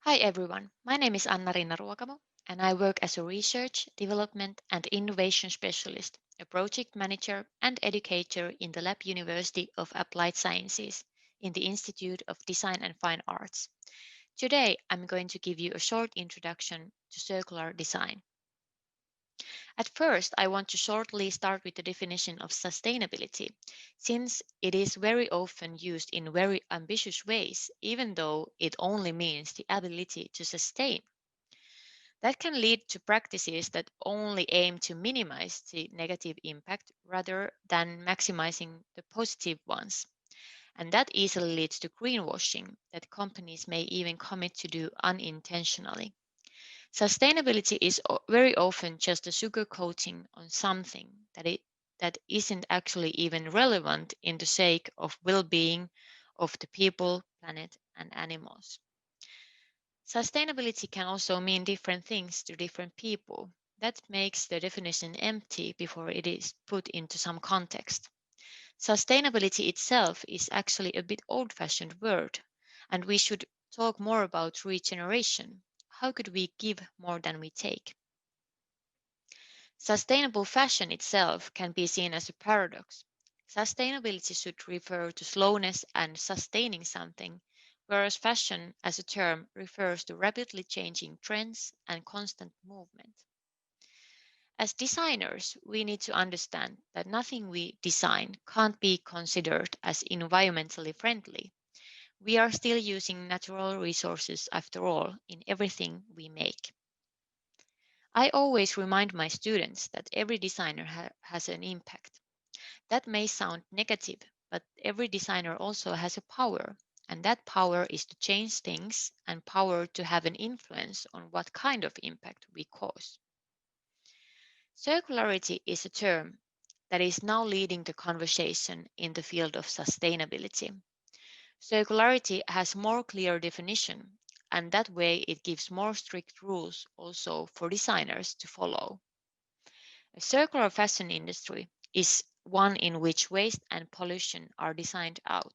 Hi everyone, my name is Annariina Ruokamo and I work as a research, development and innovation specialist, a project manager and educator in the Lab University of Applied Sciences in the Institute of Design and Fine Arts. Today I'm going to give you a short introduction to circular design. At first, I want to shortly start with the definition of sustainability, since it is very often used in very ambitious ways, even though it only means the ability to sustain. That can lead to practices that only aim to minimize the negative impact rather than maximizing the positive ones. And that easily leads to greenwashing that companies may even commit to do unintentionally. Sustainability is very often just a sugar coating on something that isn't actually even relevant in the sake of well-being of the people, planet, and animals. Sustainability can also mean different things to different people. That makes the definition empty before it is put into some context. Sustainability itself is actually a bit old-fashioned word, and we should talk more about regeneration. How could we give more than we take? Sustainable fashion itself can be seen as a paradox. Sustainability should refer to slowness and sustaining something, whereas fashion as a term refers to rapidly changing trends and constant movement. As designers, we need to understand that nothing we design can't be considered as environmentally friendly. We are still using natural resources after all in everything we make. I always remind my students that every designer has an impact. That may sound negative, but every designer also has a power, and that power is to change things and power to have an influence on what kind of impact we cause. Circularity is a term that is now leading the conversation in the field of sustainability. Circularity has more clear definition, and that way it gives more strict rules also for designers to follow. A circular fashion industry is one in which waste and pollution are designed out.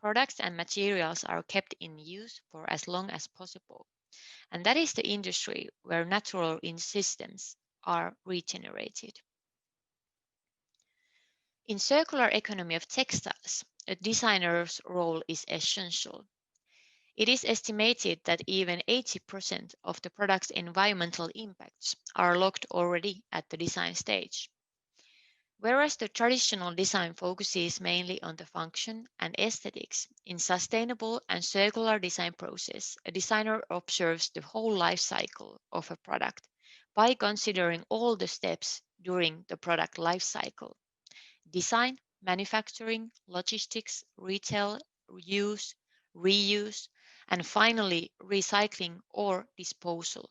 Products and materials are kept in use for as long as possible. And that is the industry where natural systems are regenerated. In circular economy of textiles, a designer's role is essential. It is estimated that even 80% of the product's environmental impacts are logged already at the design stage. Whereas the traditional design focuses mainly on the function and aesthetics, in sustainable and circular design process, a designer observes the whole life cycle of a product by considering all the steps during the product life cycle: design, manufacturing, logistics, retail, use, reuse, and finally recycling or disposal.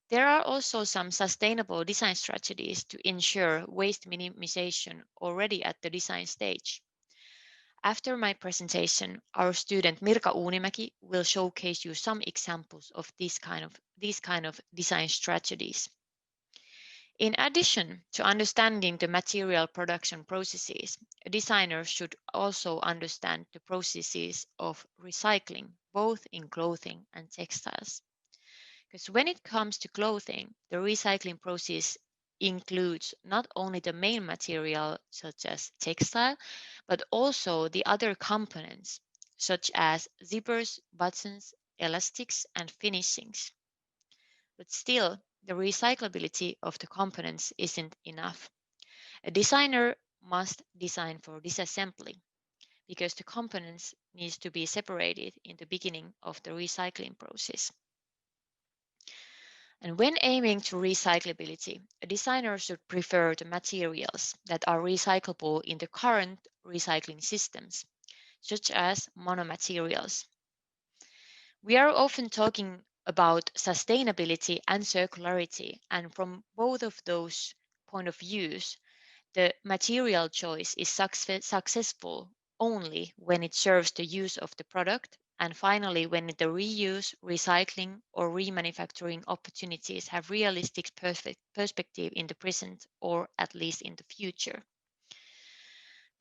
There are also some sustainable design strategies to ensure waste minimization already at the design stage. After my presentation, our student Mirka Uunimäki will showcase you some examples of these kind of design strategies. In addition to understanding the material production processes, a designer should also understand the processes of recycling, both in clothing and textiles. Because when it comes to clothing, the recycling process includes not only the main material, such as textile, but also the other components, such as zippers, buttons, elastics, and finishings. But still, the recyclability of the components isn't enough. A designer must design for disassembly because the components need to be separated in the beginning of the recycling process. And when aiming to recyclability, a designer should prefer the materials that are recyclable in the current recycling systems, such as monomaterials. We are often talking about sustainability and circularity, and from both of those point of views, the material choice is successful only when it serves the use of the product, and finally when the reuse, recycling, or remanufacturing opportunities have realistic perspective in the present or at least in the future.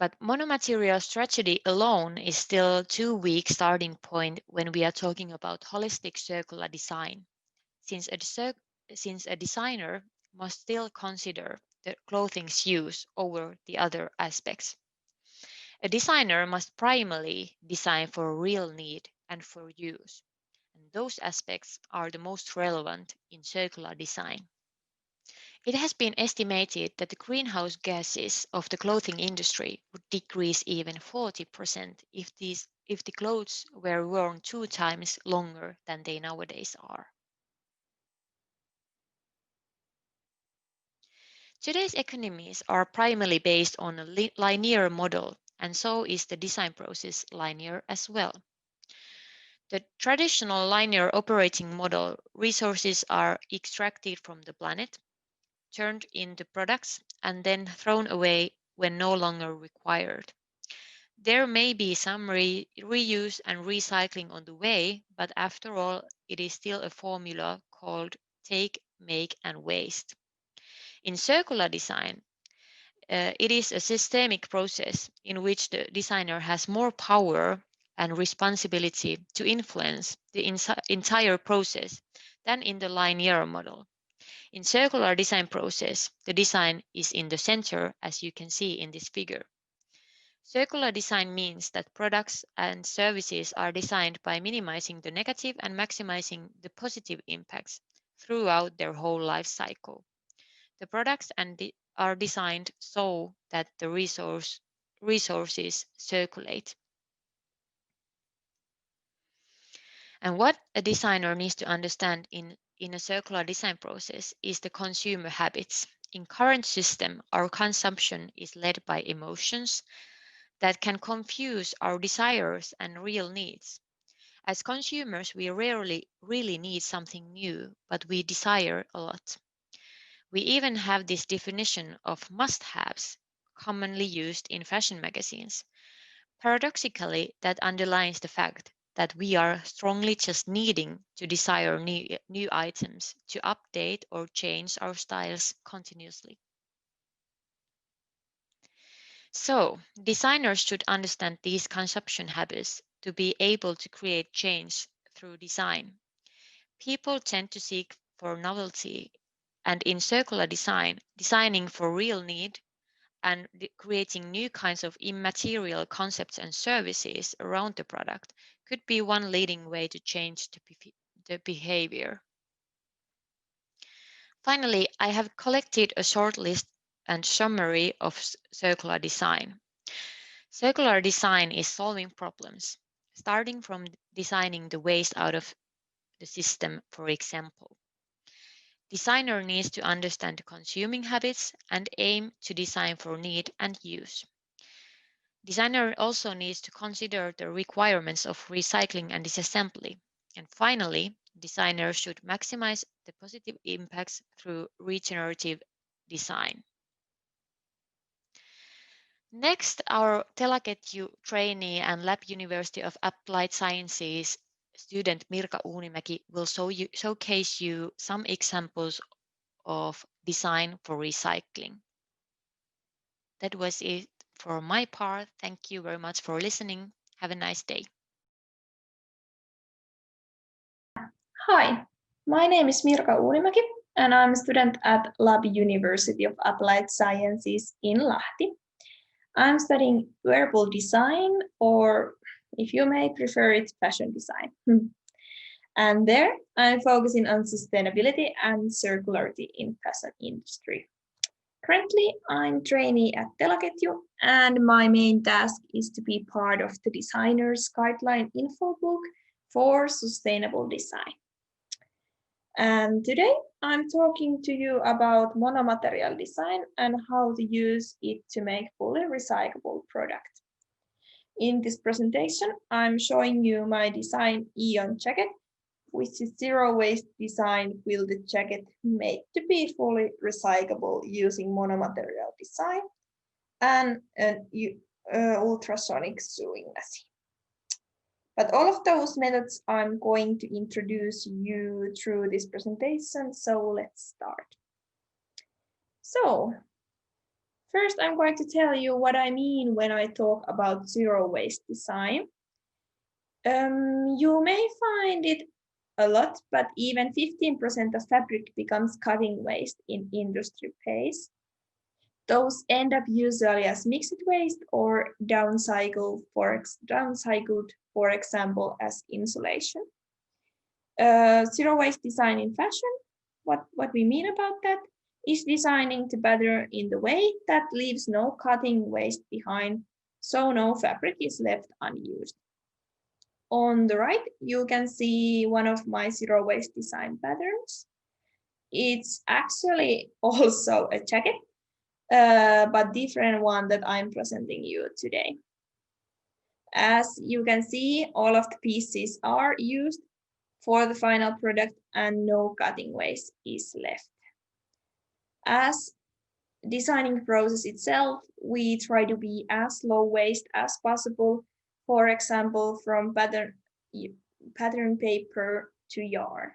But monomaterial strategy alone is still too weak starting point when we are talking about holistic circular design, since a designer must still consider the clothing's use over the other aspects. A designer must primarily design for real need and for use, and those aspects are the most relevant in circular design. It has been estimated that the greenhouse gases of the clothing industry would decrease even 40% if the clothes were worn 2 times longer than they nowadays are. Today's economies are primarily based on a linear model, and so is the design process linear as well. The traditional linear operating model, resources are extracted from the planet, turned into products, and then thrown away when no longer required. There may be some reuse and recycling on the way, but after all, it is still a formula called take, make, and waste. In circular design, it is a systemic process in which the designer has more power and responsibility to influence the entire process than in the linear model. In circular design process, the design is in the center, as you can see in this figure. Circular design means that products and services are designed by minimizing the negative and maximizing the positive impacts throughout their whole life cycle. The products are designed so that the resources circulate. And what a designer needs to understand in a circular design process is the consumer habits. In current system, our consumption is led by emotions that can confuse our desires and real needs. As consumers, we rarely really need something new, but we desire a lot. We even have this definition of must-haves, commonly used in fashion magazines. Paradoxically, that underlines the fact that we are strongly just needing to desire new items to update or change our styles continuously. So, designers should understand these consumption habits to be able to create change through design. People tend to seek for novelty, and in circular design, designing for real need and creating new kinds of immaterial concepts and services around the product could be one leading way to change the behavior. Finally, I have collected a short list and summary of circular design. Circular design is solving problems, starting from designing the waste out of the system, for example. Designer needs to understand the consuming habits and aim to design for need and use. Designer also needs to consider the requirements of recycling and disassembly. And finally, designers should maximize the positive impacts through regenerative design. Next, our Telaketju trainee and Lab University of Applied Sciences student Mirka Uunimäki will showcase you some examples of design for recycling. That was it for my part. Thank you very much for listening. Have a nice day. Hi, my name is Mirka Uunimäki, and I'm a student at Lab University of Applied Sciences in Lahti. I'm studying wearable design, or if you may prefer it, fashion design. And there, I'm focusing on sustainability and circularity in fashion industry. Currently, I'm trainee at Telaketju, and my main task is to be part of the designer's guideline info book for sustainable design. And today I'm talking to you about monomaterial design and how to use it to make fully recyclable product. In this presentation, I'm showing you my design Ion jacket, which is zero waste design quilted jacket made to be fully recyclable using monomaterial design and an ultrasonic sewing machine. But all of those methods I'm going to introduce you through this presentation, so let's start. So, First, I'm going to tell you what I mean when I talk about zero waste design. You may find it a lot, but even 15% of fabric becomes cutting waste in industry phase. Those end up usually as mixed waste or downcycled, for example, as insulation. Zero waste design in fashion, what we mean about that is designing the pattern in the way that leaves no cutting waste behind, so no fabric is left unused. On the right, you can see one of my zero waste design patterns. It's actually also a jacket, but different one that I'm presenting you today. As you can see, all of the pieces are used for the final product and no cutting waste is left. As designing process itself, we try to be as low waste as possible, for example, from pattern paper to yarn.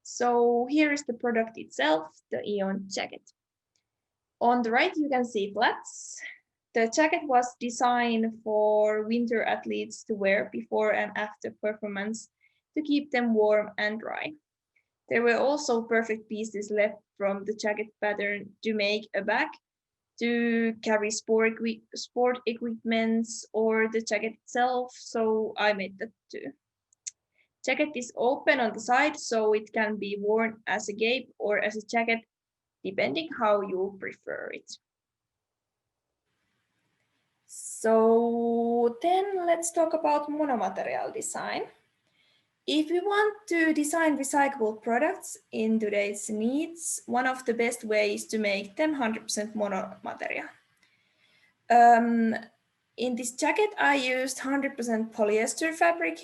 So here is the product itself, the Ion jacket. On the right, you can see flats. The jacket was designed for winter athletes to wear before and after performance to keep them warm and dry. There were also perfect pieces left from the jacket pattern to make a bag, to carry sport equipments or the jacket itself, so I made that too. Jacket is open on the side, so it can be worn as a cape or as a jacket, depending how you prefer it. So then let's talk about monomaterial design. If we want to design recyclable products in today's needs, one of the best ways to make them 100% monomaterial. In this jacket, I used 100% polyester fabric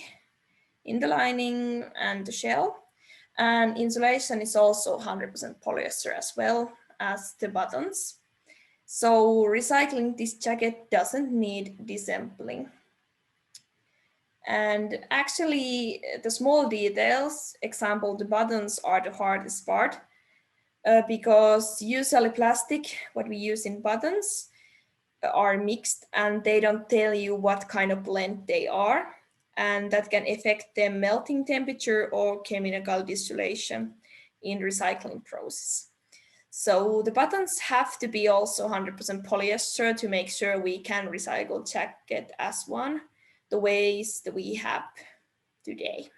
in the lining and the shell, and insulation is also 100% polyester as well as the buttons. So recycling this jacket doesn't need disassembling. And actually, the small details, example, the buttons are the hardest part because usually plastic, what we use in buttons, are mixed and they don't tell you what kind of blend they are. And that can affect the melting temperature or chemical distillation in recycling process. So the buttons have to be also 100% polyester to make sure we can recycle jacket as one, the ways that we have today.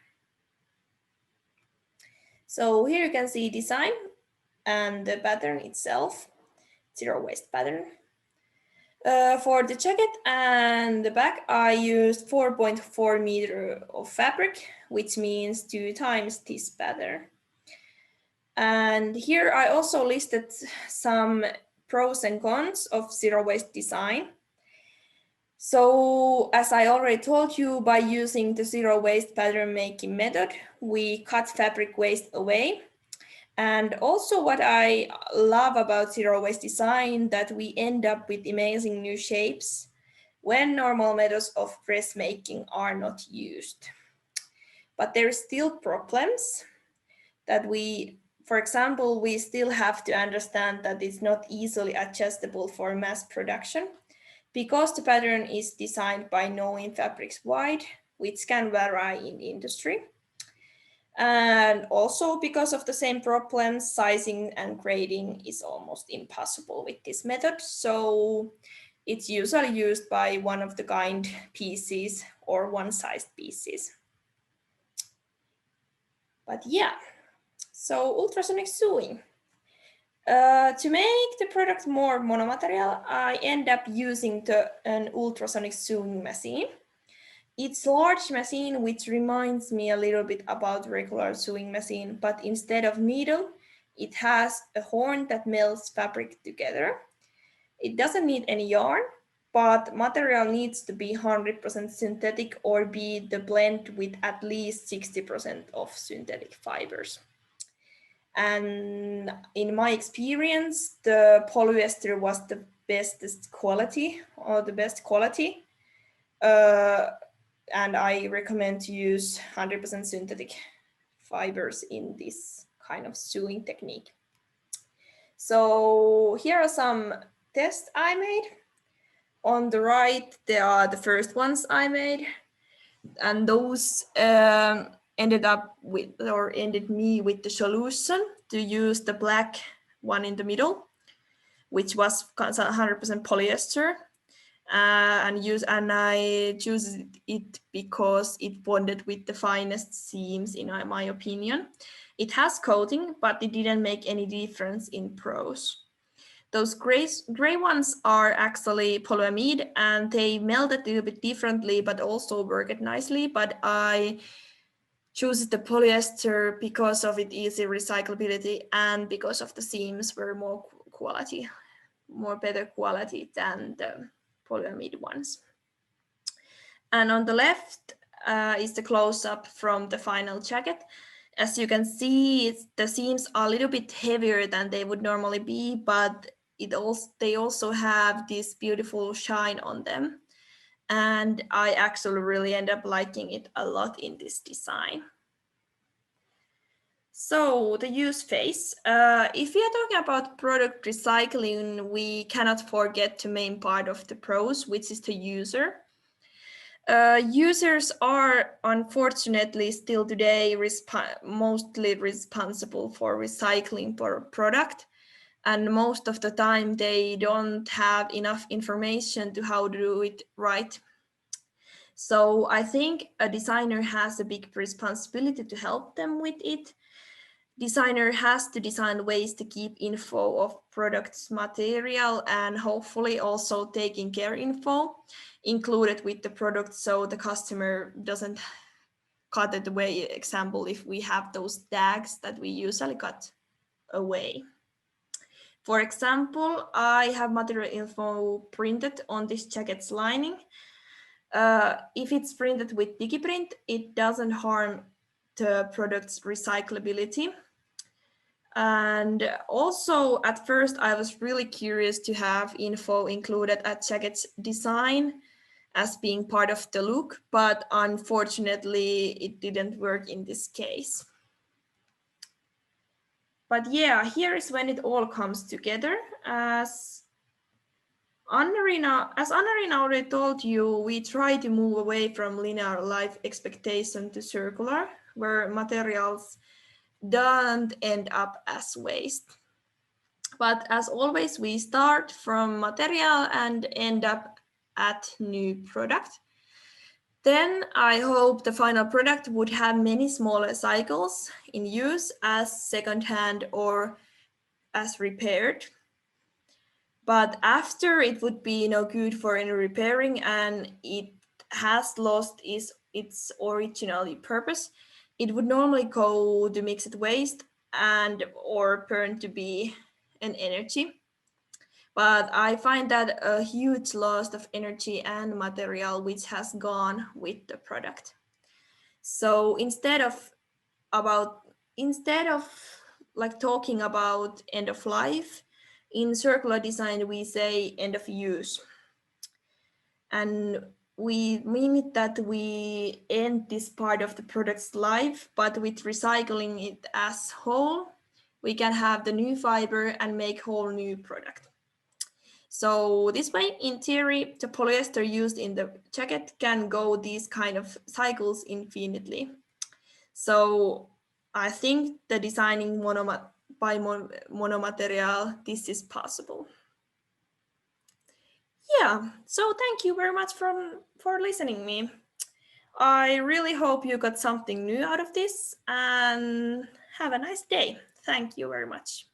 So here you can see design and the pattern itself, zero waste pattern. For the jacket and the back, I used 4.4 meter of fabric, which means 2 times this pattern. And here I also listed some pros and cons of zero waste design. So as I already told you, by using the zero waste pattern making method, we cut fabric waste away. And also what I love about zero waste design, that we end up with amazing new shapes when normal methods of dressmaking are not used. But there are still problems that for example, we still have to understand that it's not easily adjustable for mass production because the pattern is designed by knowing fabrics wide, which can vary in industry. And also because of the same problems, sizing and grading is almost impossible with this method. So it's usually used by one of the kind pieces or one-sized pieces. But yeah, so ultrasonic sewing. To make the product more monomaterial, I end up using an ultrasonic sewing machine. It's a large machine, which reminds me a little bit about regular sewing machine, but instead of needle, it has a horn that melts fabric together. It doesn't need any yarn, but material needs to be 100% synthetic or be the blend with at least 60% of synthetic fibers. And in my experience, the polyester was the best quality. And I recommend to use 100% synthetic fibers in this kind of sewing technique. So here are some tests I made. On the right, there are the first ones I made, and those ended me with the solution to use the black one in the middle, which was 100% polyester. And I choose it because it bonded with the finest seams, in my opinion. It has coating, but it didn't make any difference in pros. Those gray ones are actually polyamide, and they melt a little bit differently, but also work nicely. But I choose the polyester because of its easy recyclability and because of the seams were more better quality than the polyamide ones. And on the left is the close-up from the final jacket. As you can see, the seams are a little bit heavier than they would normally be, but they also have this beautiful shine on them. And I actually really end up liking it a lot in this design. So the use phase. If we are talking about product recycling, we cannot forget the main part of the pros, which is the user. Users are unfortunately still today mostly responsible for recycling product, and most of the time they don't have enough information to how to do it right. So I think a designer has a big responsibility to help them with it. Designer has to design ways to keep info of products material and hopefully also taking care info included with the product so the customer doesn't cut it away. Example, if we have those tags that we usually cut away. For example, I have material info printed on this jacket's lining. If it's printed with DigiPrint, it doesn't harm the product's recyclability. And also at first I was really curious to have info included at jacket's design as being part of the look, but unfortunately it didn't work in this case. But yeah, here is when it all comes together. As Annariina already told you, we try to move away from linear life expectation to circular, where materials don't end up as waste. But as always, we start from material and end up at new product. Then I hope the final product would have many smaller cycles in use as secondhand or as repaired. But after it would be no good for any repairing and it has lost its original purpose, it would normally go to mixed waste and or burn to be an energy. But I find that a huge loss of energy and material which has gone with the product. So instead of like talking about end of life, in circular design we say end of use. And we mean it that we end this part of the product's life, but with recycling it as whole, we can have the new fiber and make whole new product. So this way, in theory, the polyester used in the jacket can go these kind of cycles infinitely. So I think the designing monomaterial, this is possible. Yeah, so thank you very much for listening me. I really hope you got something new out of this and have a nice day. Thank you very much.